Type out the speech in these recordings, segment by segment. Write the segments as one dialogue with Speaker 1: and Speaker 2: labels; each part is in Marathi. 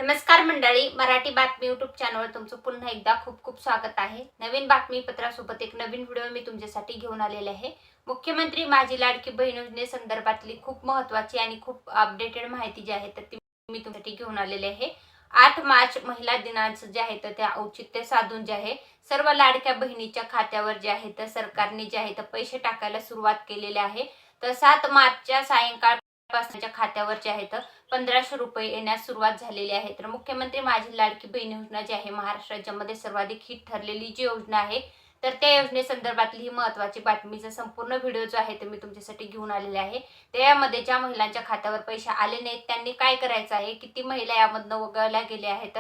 Speaker 1: नमस्कार मंडळी, मराठी बातमी यूट्यूब चॅनलवर तुमचं पुन्हा एकदा खूप खूप स्वागत आहे। नवीन बातमीपत्रासोबत एक नवीन व्हिडिओ मी तुमच्यासाठी घेऊन आलेले आहे। मुख्यमंत्री माझी लाडकी बहीण योजनेसंदर्भातली खूप महत्त्वाची आणि खूप अपडेटेड माहिती जी आहे तर ती मी तुमच्यासाठी घेऊन आलेले आहे। 8 मार्च महिला दिनाचं जे आहे तर त्या औचित्य साधून जे आहे सर्व लाडक्या बहिणीच्या खात्यावर जे आहे तर सरकारने जे आहे तर पैसे टाकायला सुरुवात केलेली आहे। तर 7 मार्चच्या सायंकाळपासूनच्या खात्यावर जे आहे तर 1500 रुपये येण्यास सुरुवात झालेली आहे। तर मुख्यमंत्री माझी लाडकी बहीण योजना जी आहे महाराष्ट्र राज्यामध्ये सर्वाधिक हिट ठरलेली जी योजना आहे तर त्या योजनेसंदर्भातली ही महत्त्वाची बातमीचा संपूर्ण व्हिडिओ जो आहे ते मी तुमच्यासाठी घेऊन आलेले आहे। त्यामध्ये ज्या महिलांच्या खात्यावर पैसे आले नाहीत त्यांनी काय करायचं आहे, किती महिला यामधनं वगळल्या गेल्या आहेत,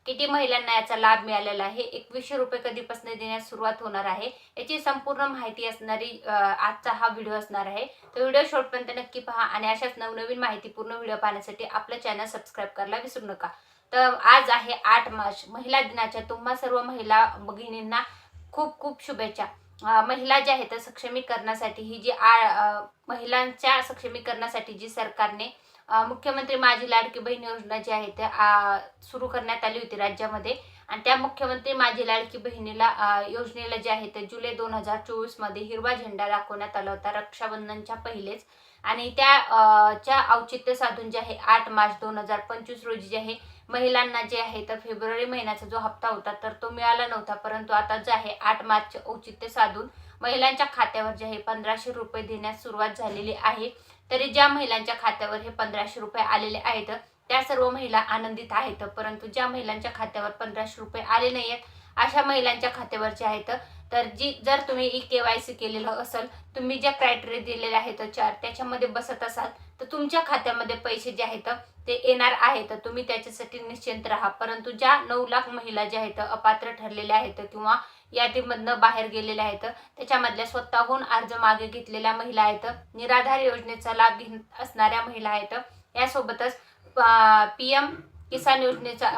Speaker 1: किती महिलांना याचा लाभ मिळालेला आहे, 2100 रुपये कधीपासून देण्यास सुरुवात होणार आहे याची संपूर्ण माहिती असणारी आजचा हा व्हिडिओ असणार आहे। तर व्हिडिओ शेवटपर्यंत नक्की पहा आणि अशाच नवनवीन माहितीपूर्ण व्हिडिओ पाहण्यासाठी आपलं चॅनल सबस्क्राईब करायला विसरू नका। तर आज आहे 8 मार्च महिला दिनाच्या तुम्हा सर्व महिला भगिनींना खूप खूप शुभेच्छा। महिला ज्या आहेत सक्षमीकरणासाठी ही जी महिलांच्या सक्षमीकरणासाठी जी सरकारने मुख्यमंत्री माझी लाडकी बहीण योजना जी आहे ते सुरू करण्यात आली होती राज्यामध्ये आणि त्या मुख्यमंत्री माझी लाडकी बहिणीला योजनेला जे आहे ते जुलै 2024 मध्ये हिरवा झेंडा दाखवण्यात आला होता रक्षाबंधनच्या पहिलेच आणि त्या औचित्य साधून जे आहे 8 मार्च 2025 रोजी जे आहे महिलांना जे आहे तर फेब्रुवारी महिन्याचा जो हप्ता होता तर तो मिळाला नव्हता, परंतु आता जे आहे 8 मार्च औचित्य साधून महिलांच्या खात्यावर जे आहे 1500 रुपये देण्यास सुरुवात झालेली आहे। तरी ज्या महिलांच्या खात्यावर हे 1500 रुपये आलेले आहेत त्या सर्व महिला आनंदित आहेत, परंतु ज्या महिलांच्या खात्यावर 1500 रुपये आले नाहीत अशा महिलांच्या खात्यावर जे आहेत तर जर तुम्ही ई-केवायसी केलेलं असेल, तुम्ही ज्या क्रायटेरिया दिलेले आहेत 4 त्याच्यामध्ये बसत असाल तर तुमच्या खात्यामध्ये पैसे जे आहेत ते येणार आहेत, तुम्ही त्याच्यासाठी निश्चिंत राहा। परंतु ज्या 9 लाख महिला ज्या आहेत अपात्र ठरलेल्या आहेत किंवा यादीमधनं बाहेर गेलेल्या आहेत त्याच्यामधल्या स्वतःहून अर्ज मागे घेतलेल्या महिला आहेत, निराधार योजनेचा लाभ घेत असणाऱ्या महिला आहेत, यासोबतच PM किसान योजनेचा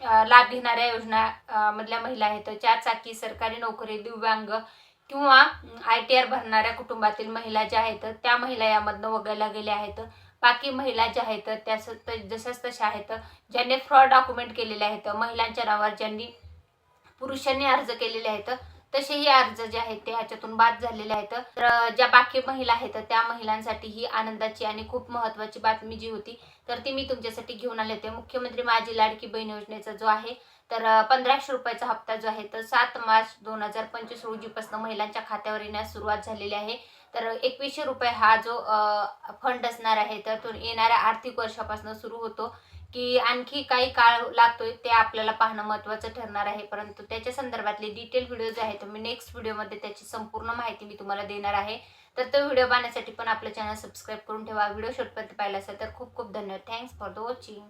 Speaker 1: लाभ घेणाऱ्या योजना मधल्या महिला आहेत, 4 चाकी सरकारी नोकरी दिव्यांग किंवा ITR भरणाऱ्या कुटुंबातील महिला ज्या आहेत त्या महिला यामधनं वगळल्या गेल्या आहेत। बाकी महिला ज्या आहेत त्या जशाच तशा आहेत, ज्यांनी फ्रॉड डॉक्युमेंट केलेले आहेत, महिलांच्या नावावर ज्यांनी पुरुषांनी अर्ज केलेले आहेत तसेही अर्ज जे आहेत ते ह्याच्यातून बाद झालेले आहेत। तर ज्या बाकी महिला आहेत त्या महिलांसाठी ही आनंदाची आणि खूप महत्त्वाची बातमी जी होती तर ती मी तुमच्यासाठी घेऊन आले होते। मुख्यमंत्री माझी लाडकी बहीण योजनेचा जो आहे तर 1500 रुपयाचा हप्ता जो आहे तर 7 मार्च 2025 रोजीपासून महिलांच्या खात्यावर येण्यास सुरुवात झालेली आहे। तर 2100 रुपये हा जो फंड असणार आहे तर तो येणाऱ्या आर्थिक वर्षापासून सुरू होतो की आणखी काही काळ लागतोय ते आपल्याला पाहणं महत्त्वाचं ठरणार आहे, परंतु त्याच्या संदर्भातले डिटेल व्हिडिओ जे आहेत मी नेक्स्ट व्हिडिओमध्ये त्याची संपूर्ण माहिती मी तुम्हाला देणार आहे। तर तो व्हिडिओ पाहण्यासाठी पण आपलं चॅनल सबस्क्राईब करून ठेवा। व्हिडिओ शेवटपर्यंत पाहिला असेल तर खूप खूप धन्यवाद। Thanks for the watching.